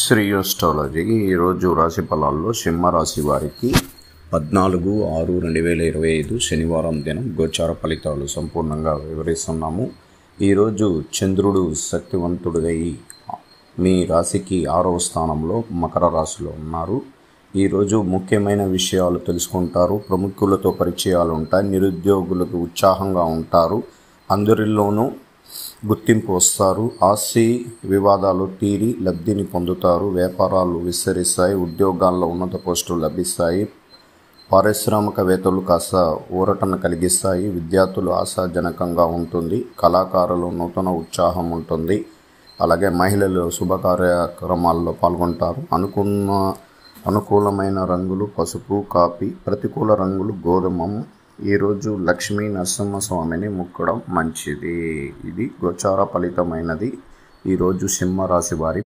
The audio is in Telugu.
శ్రీ అస్ట్రాలజీ ఈరోజు రాశి ఫలాల్లో సింహరాశి వారికి 14/6/2025 శనివారం దినం గోచార ఫలితాలు సంపూర్ణంగా వివరిస్తున్నాము. ఈరోజు చంద్రుడు శక్తివంతుడై మీ రాశికి 6వ స్థానంలో మకర రాశిలో ఉన్నారు. ఈరోజు ముఖ్యమైన విషయాలు తెలుసుకుంటారు. ప్రముఖులతో పరిచయాలు ఉంటాయి. నిరుద్యోగులకు ఉత్సాహంగా ఉంటారు. అందరిలోనూ గుర్తింపు వస్తారు. ఆస్తి వివాదాలు తీరి లబ్ధిని పొందుతారు. వ్యాపారాలు విస్తరిస్తాయి. ఉద్యోగాల్లో ఉన్నత పోస్టులు లభిస్తాయి. పారిశ్రామికవేత్తలు కాస్త ఊరటను కలిగిస్తాయి. విద్యార్థులు ఆశాజనకంగా ఉంటుంది. కళాకారులు నూతన ఉత్సాహం ఉంటుంది. అలాగే మహిళలు శుభకార్యక్రమాల్లో పాల్గొంటారు. అనుకూలమైన రంగులు పసుపు, కాఫీ. ప్రతికూల రంగులు గోధుమ. ఈరోజు లక్ష్మీ నరసింహస్వామిని మొక్కడం మంచిది. ఇది గోచార ఫలితమైనది. ఈరోజు సింహరాశి వారి